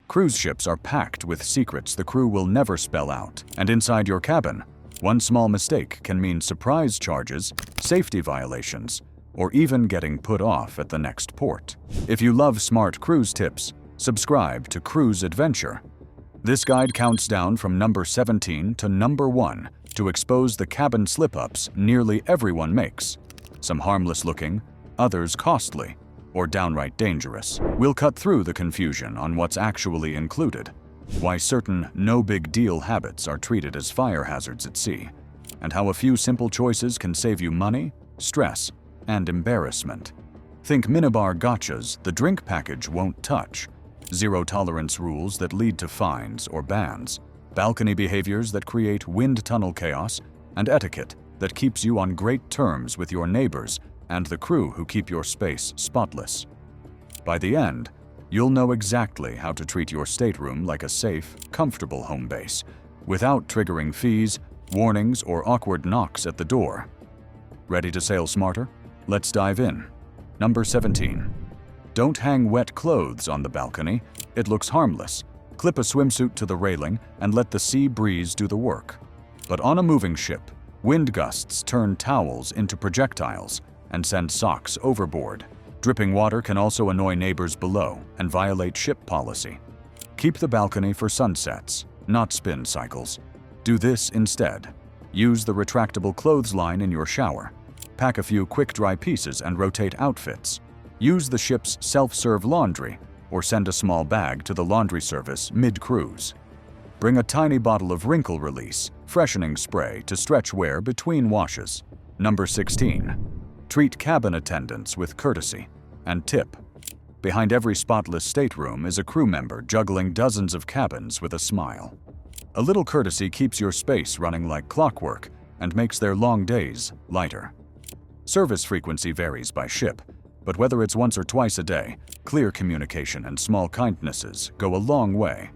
Cruise ships are packed with secrets the crew will never spell out. And inside your cabin, one small mistake can mean surprise charges, safety violations, or even getting put off at the next port. If you love smart cruise tips, subscribe to Cruise Adventure. This guide counts down from number 17 to number 1 to expose the cabin slip-ups nearly everyone makes. Some harmless looking, others costly, or downright dangerous. We'll cut through the confusion on what's actually included, why certain no-big-deal habits are treated as fire hazards at sea, and how a few simple choices can save you money, stress, and embarrassment. Think Minibar gotchas the drink package won't touch, zero-tolerance rules that lead to fines or bans, balcony behaviors that create wind tunnel chaos, and etiquette that keeps you on great terms with your neighbors and the crew who keep your space spotless. By the end, you'll know exactly how to treat your stateroom like a safe, comfortable home base, without triggering fees, warnings, or awkward knocks at the door. Ready to sail smarter? Let's dive in. Number 17. Don't hang wet clothes on the balcony. It looks harmless. Clip a swimsuit to the railing and let the sea breeze do the work. But on a moving ship, wind gusts turn towels into projectiles and send socks overboard. Dripping water can also annoy neighbors below and violate ship policy. Keep the balcony for sunsets, not spin cycles. Do this instead. Use the retractable clothesline in your shower. Pack a few quick-dry pieces and rotate outfits. Use the ship's self-serve laundry or send a small bag to the laundry service mid-cruise. Bring a tiny bottle of wrinkle release, freshening spray to stretch wear between washes. Number 16. Treat cabin attendants with courtesy and tip. Behind every spotless stateroom is a crew member juggling dozens of cabins with a smile. A little courtesy keeps your space running like clockwork and makes their long days lighter. Service frequency varies by ship, but whether it's once or twice a day, clear communication and small kindnesses go a long way.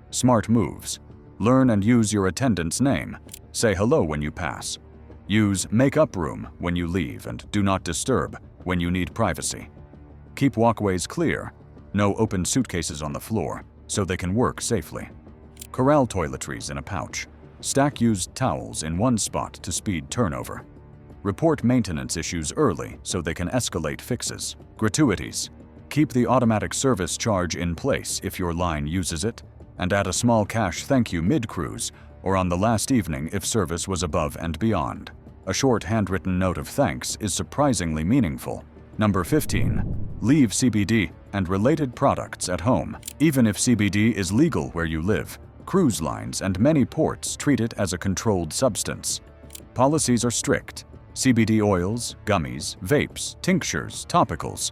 Smart moves. Learn and use your attendant's name. Say hello when you pass. Use make-up room when you leave and do not disturb when you need privacy. Keep walkways clear. No open suitcases on the floor so they can work safely. Corral toiletries in a pouch. Stack used towels in one spot to speed turnover. Report maintenance issues early so they can escalate fixes. Gratuities. Keep the automatic service charge in place if your line uses it, and add a small cash thank you mid-cruise or on the last evening if service was above and beyond. A short handwritten note of thanks is surprisingly meaningful. Number 15. Leave CBD and related products at home. Even if CBD is legal where you live, cruise lines and many ports treat it as a controlled substance. Policies are strict. CBD oils, gummies, vapes, tinctures, topicals.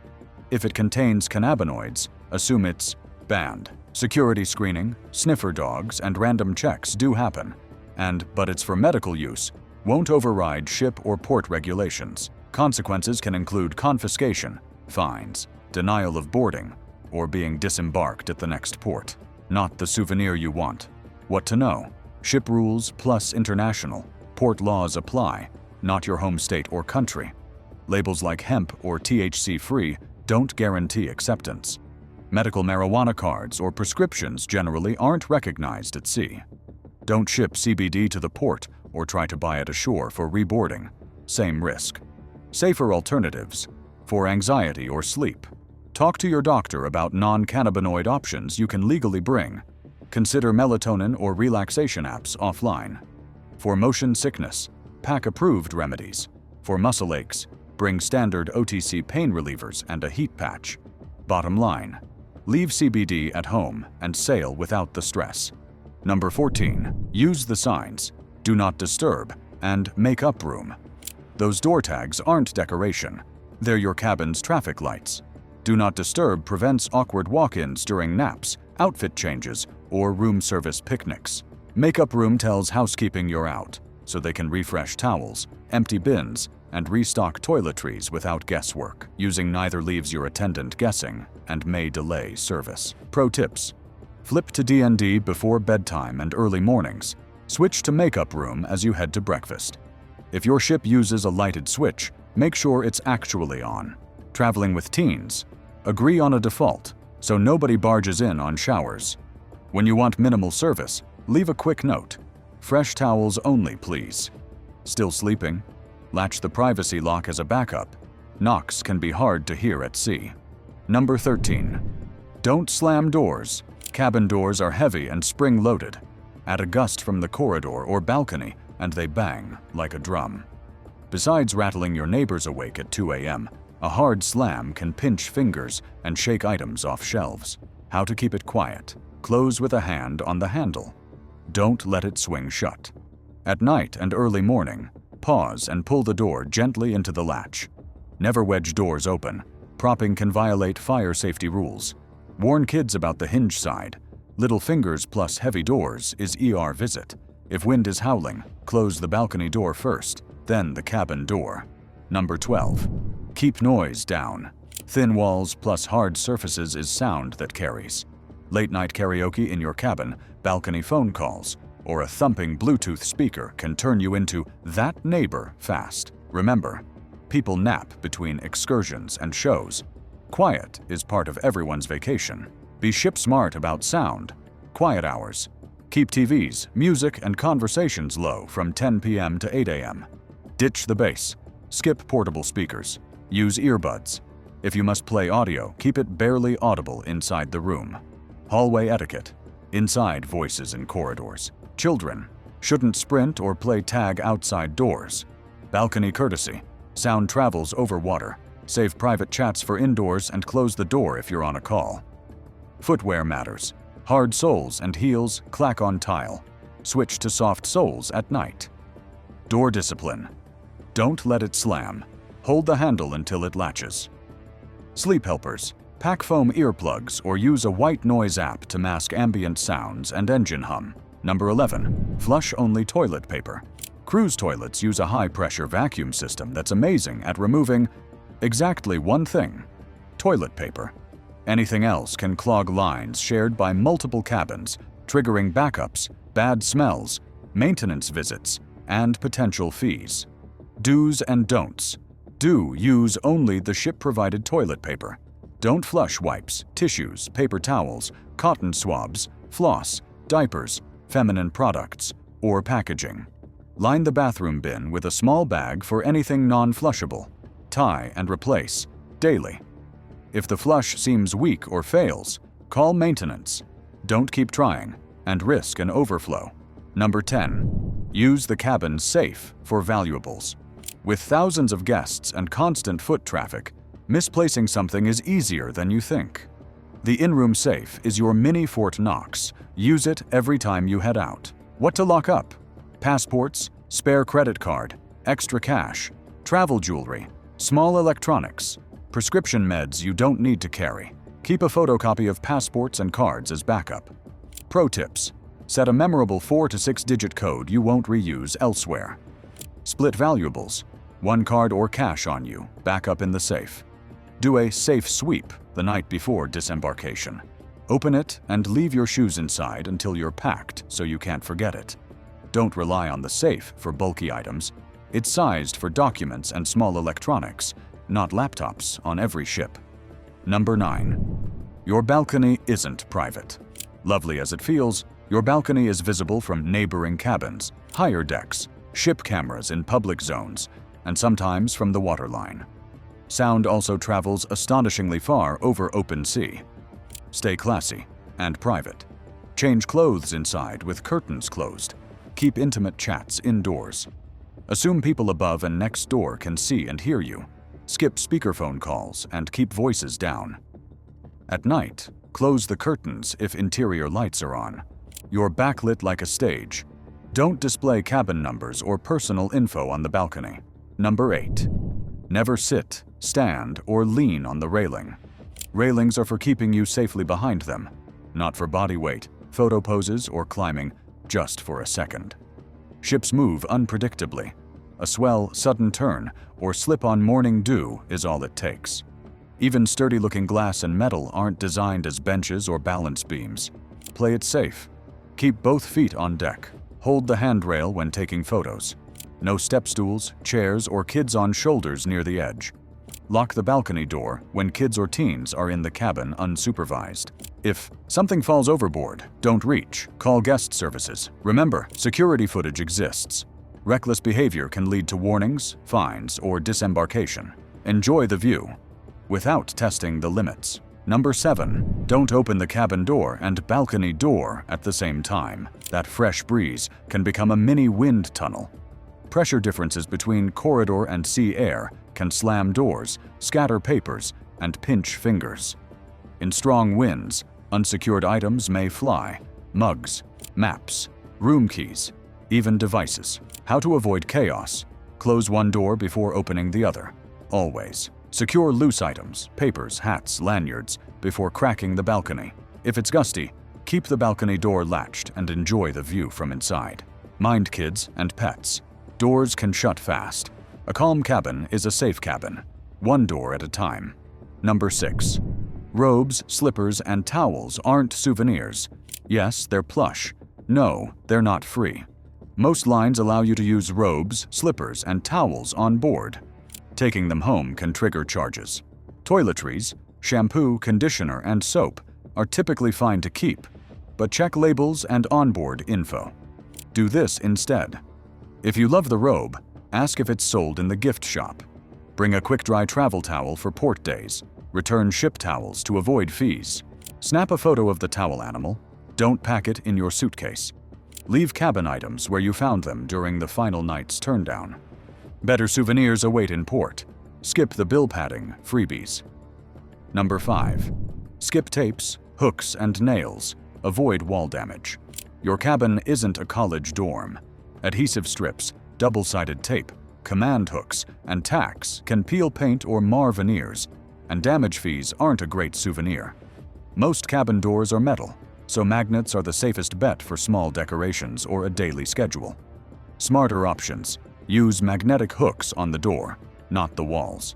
If it contains cannabinoids, assume it's banned. Security screening, sniffer dogs, and random checks do happen, but it's for medical use, won't override ship or port regulations. Consequences can include confiscation, fines, denial of boarding, or being disembarked at the next port. Not the souvenir you want. What to know? Ship rules plus international. Port laws apply, not your home state or country. Labels like hemp or THC-free don't guarantee acceptance. Medical marijuana cards or prescriptions generally aren't recognized at sea. Don't ship CBD to the port or try to buy it ashore for reboarding. Same risk. Safer alternatives for anxiety or sleep. Talk to your doctor about non-cannabinoid options you can legally bring. Consider melatonin or relaxation apps offline. For motion sickness, pack approved remedies. For muscle aches, bring standard OTC pain relievers and a heat patch. Bottom line, leave CBD at home and sail without the stress. Number 14. Use the signs, do not disturb, and make up room. Those door tags aren't decoration. They're your cabin's traffic lights. Do not disturb prevents awkward walk-ins during naps, outfit changes, or room service picnics. Make-up room tells housekeeping you're out, so they can refresh towels, empty bins, and restock toiletries without guesswork. Using neither leaves your attendant guessing and may delay service. Pro tips. Flip to D&D before bedtime and early mornings. Switch to make-up room as you head to breakfast. If your ship uses a lighted switch, make sure it's actually on. Traveling with teens, agree on a default. so nobody barges in on showers. When you want minimal service, leave a quick note. Fresh towels only, please. Still sleeping? Latch the privacy lock as a backup. Knocks can be hard to hear at sea. Number 13. Don't slam doors. Cabin doors are heavy and spring-loaded. Add a gust from the corridor or balcony, and they bang like a drum. Besides rattling your neighbors awake at 2 a.m., a hard slam can pinch fingers and shake items off shelves. How to keep it quiet? Close with a hand on the handle. Don't let it swing shut. At night and early morning, pause and pull the door gently into the latch. Never wedge doors open. Propping can violate fire safety rules. Warn kids about the hinge side. Little fingers plus heavy doors is ER visit. If wind is howling, close the balcony door first, then the cabin door. Number 12. Keep noise down. Thin walls plus hard surfaces is sound that carries. Late night karaoke in your cabin, balcony phone calls, or a thumping Bluetooth speaker can turn you into that neighbor fast. Remember, people nap between excursions and shows. Quiet is part of everyone's vacation. Be ship smart about sound. Quiet hours. Keep TVs, music, and conversations low from 10 p.m. to 8 a.m. Ditch the bass. Skip portable speakers. Use earbuds. If you must play audio, keep it barely audible inside the room. Hallway etiquette. Inside voices in corridors. Children shouldn't sprint or play tag outside doors. Balcony courtesy. Sound travels over water. Save private chats for indoors and close the door if you're on a call. Footwear matters. Hard soles and heels clack on tile. Switch to soft soles at night. Door discipline. Don't let it slam. Hold the handle until it latches. Sleep helpers. Pack foam earplugs or use a white noise app to mask ambient sounds and engine hum. Number 11. Flush-only toilet paper. Cruise toilets use a high-pressure vacuum system that's amazing at removing exactly one thing: toilet paper. Anything else can clog lines shared by multiple cabins, triggering backups, bad smells, maintenance visits, and potential fees. Do's and don'ts. Do use only the ship-provided toilet paper. Don't flush wipes, tissues, paper towels, cotton swabs, floss, diapers, feminine products, or packaging. Line the bathroom bin with a small bag for anything non-flushable. Tie and replace daily. If the flush seems weak or fails, call maintenance. Don't keep trying and risk an overflow. Number 10. Use the cabin safe for valuables. With thousands of guests and constant foot traffic, misplacing something is easier than you think. The in-room safe is your mini Fort Knox. Use it every time you head out. What to lock up? Passports, spare credit card, extra cash, travel jewelry, small electronics, prescription meds you don't need to carry. Keep a photocopy of passports and cards as backup. Pro tips. Set a memorable 4 to 6-digit code you won't reuse elsewhere. Split valuables. One card or cash on you, backup in the safe. Do a safe sweep the night before disembarkation. Open it and leave your shoes inside until you're packed so you can't forget it. Don't rely on the safe for bulky items. It's sized for documents and small electronics, not laptops on every ship. Number 9. Your balcony isn't private. Lovely as it feels, your balcony is visible from neighboring cabins, higher decks, ship cameras in public zones, and sometimes from the waterline. Sound also travels astonishingly far over open sea. Stay classy and private. Change clothes inside with curtains closed. Keep intimate chats indoors. Assume people above and next door can see and hear you. Skip speakerphone calls and keep voices down. At night, close the curtains if interior lights are on. You're backlit like a stage. Don't display cabin numbers or personal info on the balcony. Number 8. Never sit, stand, or lean on the railing. Railings are for keeping you safely behind them, not for body weight, photo poses, or climbing just for a second. Ships move unpredictably. A swell, sudden turn, or slip on morning dew is all it takes. Even sturdy-looking glass and metal aren't designed as benches or balance beams. Play it safe. Keep both feet on deck. Hold the handrail when taking photos. No step stools, chairs, or kids on shoulders near the edge. Lock the balcony door when kids or teens are in the cabin unsupervised. If something falls overboard, don't reach. Call guest services. Remember, security footage exists. Reckless behavior can lead to warnings, fines, or disembarkation. Enjoy the view without testing the limits. Number 7. Don't open the cabin door and balcony door at the same time. That fresh breeze can become a mini wind tunnel. Pressure differences between corridor and sea air can slam doors, scatter papers, and pinch fingers. In strong winds, unsecured items may fly. Mugs, maps, room keys, even devices. How to avoid chaos. Close one door before opening the other. Always. Secure loose items, papers, hats, lanyards, before cracking the balcony. If it's gusty, keep the balcony door latched and enjoy the view from inside. Mind kids and pets. Doors can shut fast. A calm cabin is a safe cabin, one door at a time. Number 6. Robes, slippers, and towels aren't souvenirs. Yes, they're plush. No, they're not free. Most lines allow you to use robes, slippers, and towels on board. Taking them home can trigger charges. Toiletries, shampoo, conditioner, and soap are typically fine to keep, but check labels and onboard info. Do this instead. If you love the robe, ask if it's sold in the gift shop. Bring a quick-dry travel towel for port days. Return ship towels to avoid fees. Snap a photo of the towel animal. Don't pack it in your suitcase. Leave cabin items where you found them during the final night's turndown. Better souvenirs await in port. Skip the bill padding freebies. Number 5. Skip tapes, hooks, and nails. Avoid wall damage. Your cabin isn't a college dorm. Adhesive strips, double-sided tape, command hooks, and tacks can peel paint or mar veneers, and damage fees aren't a great souvenir. Most cabin doors are metal, so magnets are the safest bet for small decorations or a daily schedule. Smarter options. Use magnetic hooks on the door, not the walls.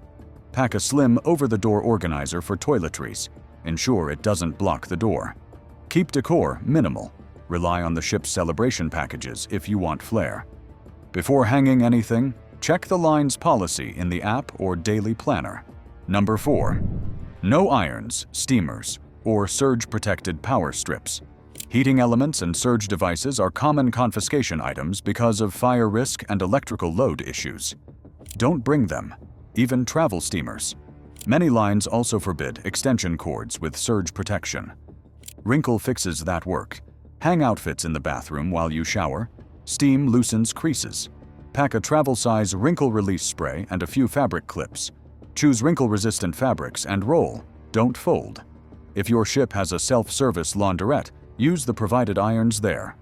Pack a slim over-the-door organizer for toiletries. Ensure it doesn't block the door. Keep decor minimal. Rely on the ship's celebration packages if you want flair. Before hanging anything, check the line's policy in the app or daily planner. Number 4. No irons, steamers, or surge-protected power strips. Heating elements and surge devices are common confiscation items because of fire risk and electrical load issues. Don't bring them, even travel steamers. Many lines also forbid extension cords with surge protection. Wrinkle fixes that work. Hang outfits in the bathroom while you shower. Steam loosens creases. Pack a travel-size wrinkle release spray and a few fabric clips. Choose wrinkle-resistant fabrics and roll. Don't fold. If your ship has a self-service launderette, use the provided irons there.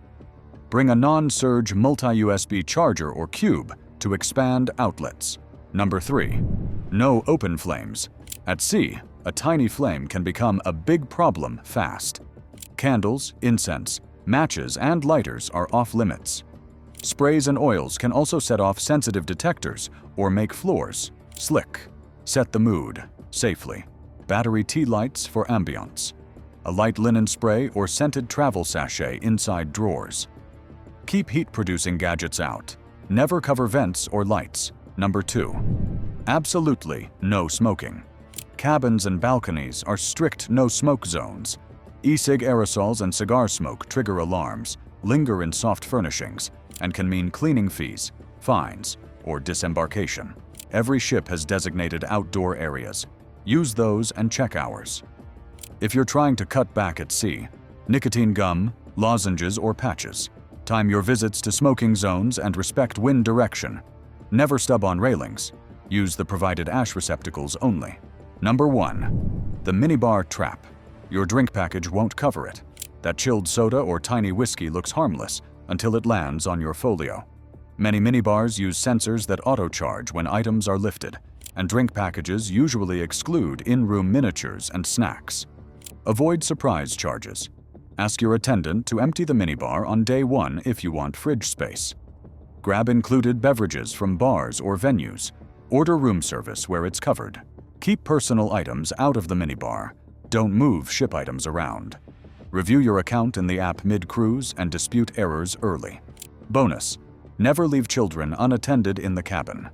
Bring a non-surge multi-USB charger or cube to expand outlets. Number 3. No open flames. At sea, a tiny flame can become a big problem fast. Candles, incense, matches, and lighters are off-limits. Sprays and oils can also set off sensitive detectors or make floors slick. Set the mood safely. Battery tea lights for ambiance. A light linen spray or scented travel sachet inside drawers. Keep heat-producing gadgets out. Never cover vents or lights. Number 2. Absolutely no smoking. Cabins and balconies are strict no-smoke zones. E-cig aerosols and cigar smoke trigger alarms, linger in soft furnishings, and can mean cleaning fees, fines, or disembarkation. Every ship has designated outdoor areas. Use those and check hours. If you're trying to cut back at sea, nicotine gum, lozenges, or patches. Time your visits to smoking zones and respect wind direction. Never stub on railings. Use the provided ash receptacles only. Number 1. The minibar trap. Your drink package won't cover it. That chilled soda or tiny whiskey looks harmless until it lands on your folio. Many minibars use sensors that auto-charge when items are lifted, and drink packages usually exclude in-room miniatures and snacks. Avoid surprise charges. Ask your attendant to empty the minibar on day 1 if you want fridge space. Grab included beverages from bars or venues. Order room service where it's covered. Keep personal items out of the minibar. Don't move ship items around. Review your account in the app mid-cruise and dispute errors early. Bonus: never leave children unattended in the cabin.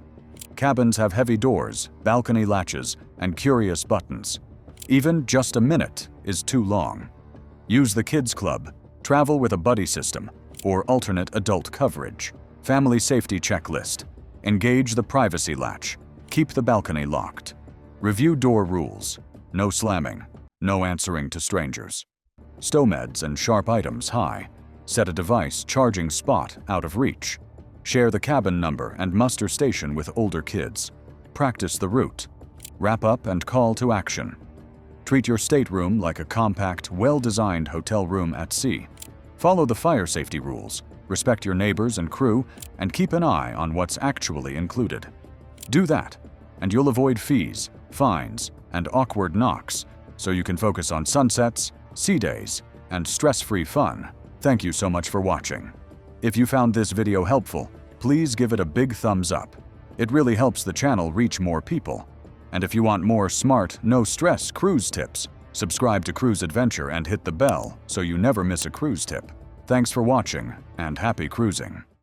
Cabins have heavy doors, balcony latches, and curious buttons. Even just a minute is too long. Use the kids club, travel with a buddy system, or alternate adult coverage. Family safety checklist. Engage the privacy latch. Keep the balcony locked. Review door rules. No slamming. No answering to strangers. Stow meds and sharp items high. Set a device charging spot out of reach. Share the cabin number and muster station with older kids. Practice the route. Wrap up and call to action. Treat your stateroom like a compact, well-designed hotel room at sea. Follow the fire safety rules, respect your neighbors and crew, and keep an eye on what's actually included. Do that, and you'll avoid fees, fines, and awkward knocks, so you can focus on sunsets, sea days, and stress-free fun. Thank you so much for watching. If you found this video helpful, please give it a big thumbs up. It really helps the channel reach more people. And if you want more smart, no-stress cruise tips, subscribe to Cruise Adventure and hit the bell so you never miss a cruise tip. Thanks for watching, and happy cruising.